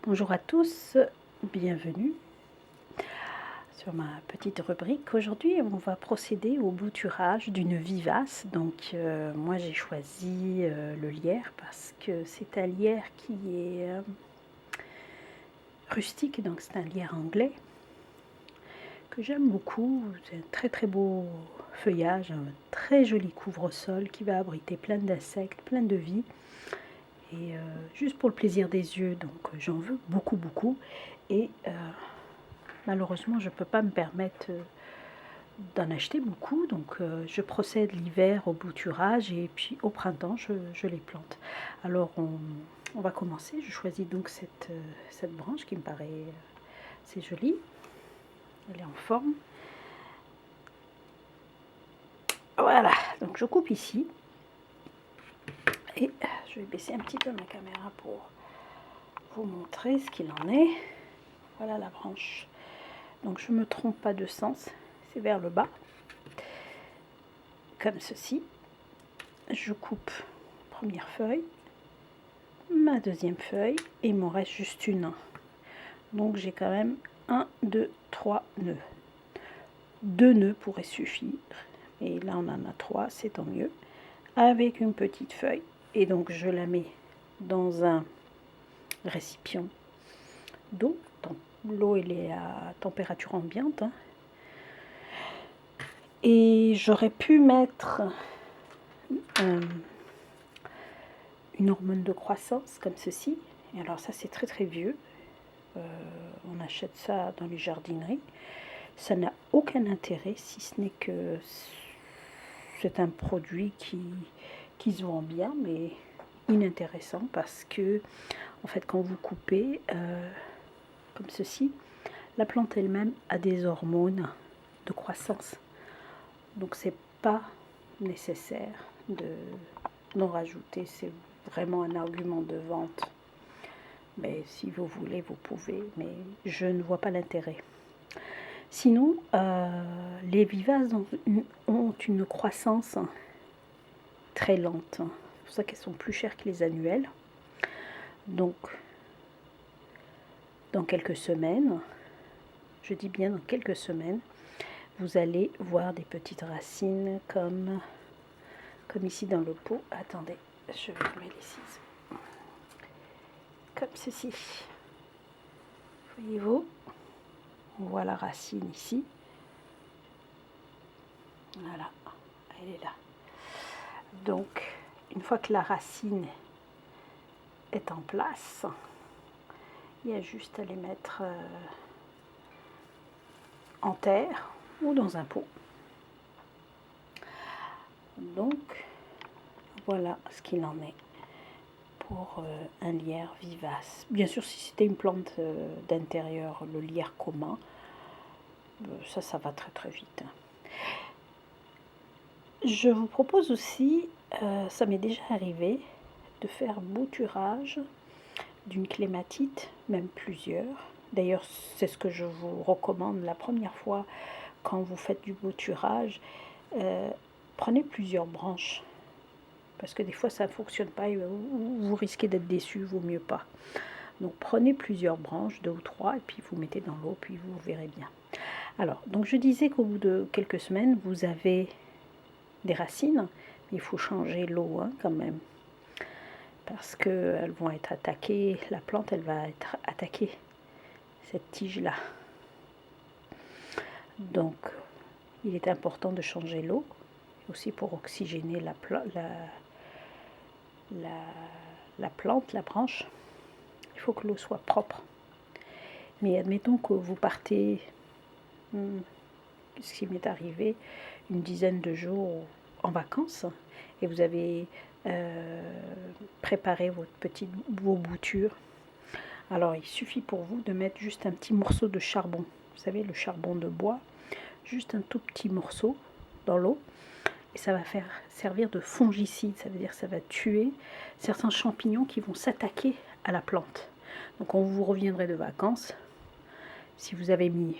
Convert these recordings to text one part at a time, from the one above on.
Bonjour à tous, bienvenue sur ma petite rubrique. Aujourd'hui, on va procéder au bouturage d'une vivace. Donc, moi j'ai choisi le lierre parce que c'est un lierre qui est rustique, donc c'est un lierre anglais que j'aime beaucoup. C'est un très très beau feuillage, un très joli couvre-sol qui va abriter plein d'insectes, plein de vie. Et juste pour le plaisir des yeux, donc j'en veux beaucoup. Et malheureusement, je ne peux pas me permettre d'en acheter beaucoup, donc je procède l'hiver au bouturage et puis au printemps, je les plante. Alors, on va commencer. Je choisis donc cette branche qui me paraît assez jolie. Elle est en forme. Voilà, donc je coupe ici. Et je vais baisser un petit peu ma caméra pour vous montrer ce qu'il en est. Voilà la branche. Donc je ne me trompe pas de sens, c'est vers le bas, comme ceci. Je coupe première feuille, ma deuxième feuille, et il m'en reste juste une. Donc j'ai quand même 1, 2, 3 nœuds. 2 nœuds pourraient suffire, et là on en a 3, c'est tant mieux, avec une petite feuille. Et donc je la mets dans un récipient d'eau. L'eau elle est à température ambiante, hein. Et j'aurais pu mettre une hormone de croissance comme ceci. Et alors ça c'est très vieux. On achète ça dans les jardineries. Ça n'a aucun intérêt si ce n'est que c'est un produit qui se vend bien, mais inintéressant parce que en fait quand vous coupez comme ceci, la plante elle-même a des hormones de croissance. Donc c'est pas nécessaire d'en rajouter. C'est vraiment un argument de vente. Mais si vous voulez, vous pouvez, mais je ne vois pas l'intérêt. Sinon, les vivaces ont une croissance très lente. C'est pour ça qu'elles sont plus chères que les annuelles. Donc, dans quelques semaines, je dis bien dans quelques semaines, vous allez voir des petites racines comme ici dans le pot. Attendez, je vais mettre les ciseaux. Comme ceci. Voyez-vous, on voit la racine ici. Voilà, elle est là. Donc, une fois que la racine est en place, il y a juste à les mettre en terre ou dans un pot. Donc, voilà ce qu'il en est pour un lierre vivace. Bien sûr, si c'était une plante d'intérieur, le lierre commun, ça va très vite. Je vous propose aussi, ça m'est déjà arrivé, de faire bouturage d'une clématite, même plusieurs. D'ailleurs, c'est ce que je vous recommande la première fois quand vous faites du bouturage. Prenez plusieurs branches, parce que des fois ça ne fonctionne pas et vous risquez d'être déçu, vaut mieux pas. Donc prenez plusieurs branches, 2 ou 3, et puis vous mettez dans l'eau, puis vous verrez bien. Alors, donc je disais qu'au bout de quelques semaines, vous avez des racines, mais il faut changer l'eau hein, quand même, parce qu'elles vont être attaquées, la plante elle va être attaquée, cette tige là. Donc il est important de changer l'eau, aussi pour oxygéner la plante, la branche. Il faut que l'eau soit propre. Mais admettons que vous partez, ce qui m'est arrivé, une dizaine de jours en vacances, et vous avez préparé vos boutures. Alors il suffit pour vous de mettre juste un petit morceau de charbon, vous savez le charbon de bois, juste un tout petit morceau dans l'eau, et ça va servir de fongicide, ça veut dire que ça va tuer certains champignons qui vont s'attaquer à la plante. Donc quand vous reviendrez de vacances, si vous avez mis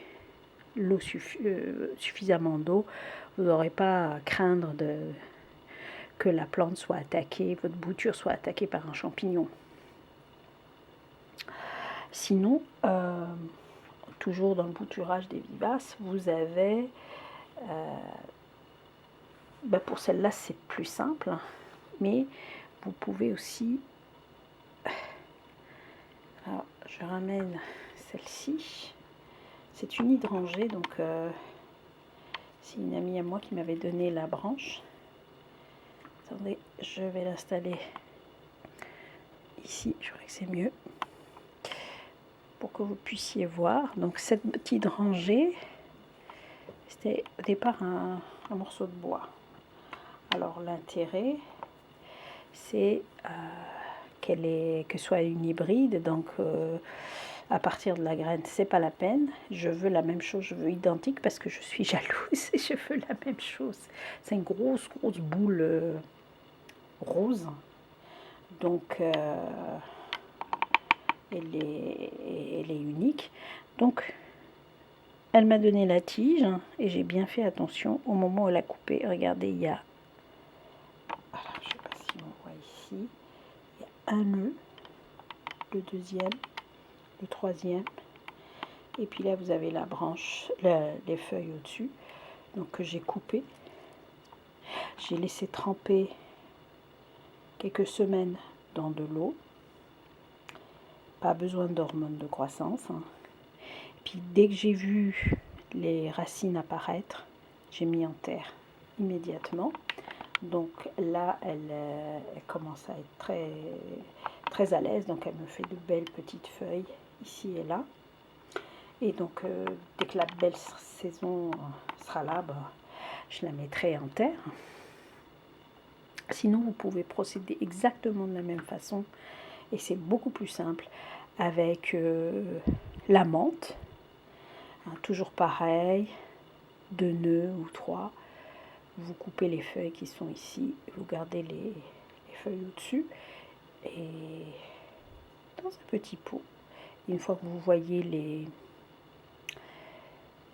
l'eau suffisamment d'eau, vous n'aurez pas à craindre que la plante soit attaquée, votre bouture soit attaquée par un champignon. Sinon, toujours dans le bouturage des vivaces, vous avez, pour celle-là c'est plus simple, mais vous pouvez aussi, alors je ramène celle-ci, c'est une hydrangée, donc c'est une amie à moi qui m'avait donné la branche. Attendez, je vais l'installer ici, je crois que c'est mieux, pour que vous puissiez voir. Donc cette petite rangée, c'était au départ un morceau de bois. Alors l'intérêt, c'est que soit une hybride, donc à partir de la graine, c'est pas la peine. Je veux la même chose, je veux identique parce que je suis jalouse et je veux la même chose. C'est une grosse boule rose, donc elle est unique. Donc elle m'a donné la tige et j'ai bien fait attention au moment où elle a coupé. Regardez, il y a, alors, je ne sais pas si on voit ici, il y a un nœud, le deuxième, le troisième, et puis là vous avez la branche, les feuilles au-dessus, donc que j'ai coupé. J'ai laissé tremper quelques semaines dans de l'eau, pas besoin d'hormones de croissance. Puis dès que j'ai vu les racines apparaître, j'ai mis en terre immédiatement. Donc là, elle commence à être très, très à l'aise. Donc elle me fait de belles petites feuilles ici et là. Et donc dès que la belle saison sera là, je la mettrai en terre. Sinon, vous pouvez procéder exactement de la même façon. Et c'est beaucoup plus simple avec la menthe. Toujours pareil, 2 nœuds ou 3. Vous coupez les feuilles qui sont ici, vous gardez les feuilles au-dessus et dans un petit pot. Une fois que vous voyez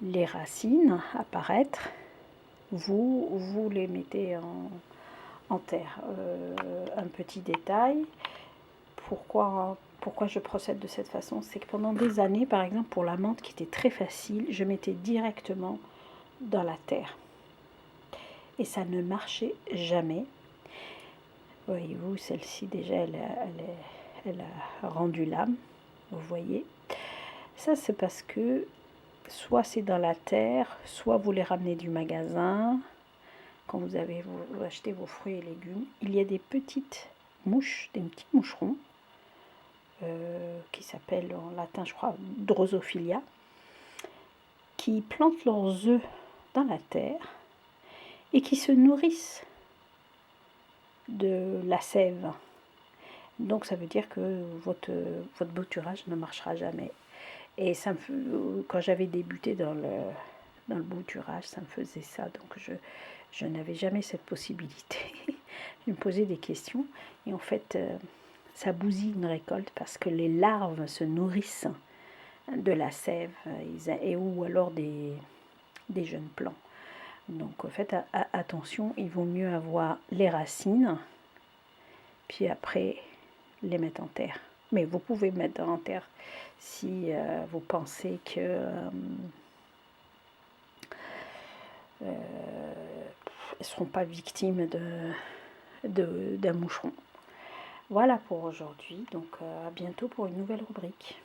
les racines apparaître, vous les mettez en terre. Un petit détail, pourquoi je procède de cette façon, c'est que pendant des années, par exemple pour la menthe qui était très facile, je mettais directement dans la terre. Et ça ne marchait jamais. Voyez-vous, celle-ci déjà, elle a rendu l'âme. Vous voyez. Ça, c'est parce que soit c'est dans la terre, soit vous les ramenez du magasin. Quand vous achetez vos fruits et légumes, il y a des petites mouches, des petits moucherons, qui s'appellent en latin, je crois, Drosophilia, qui plantent leurs œufs dans la terre et qui se nourrissent de la sève. Donc ça veut dire que votre bouturage ne marchera jamais. Et ça quand j'avais débuté dans le bouturage, ça me faisait ça. Donc je n'avais jamais cette possibilité. Je me posais des questions. Et en fait, ça bousille une récolte parce que les larves se nourrissent de la sève ou alors des jeunes plants. Donc faites attention, il vaut mieux avoir les racines, puis après les mettre en terre. Mais vous pouvez mettre en terre si vous pensez que elles ne seront pas victimes d'un moucheron. Voilà pour aujourd'hui, donc à bientôt pour une nouvelle rubrique.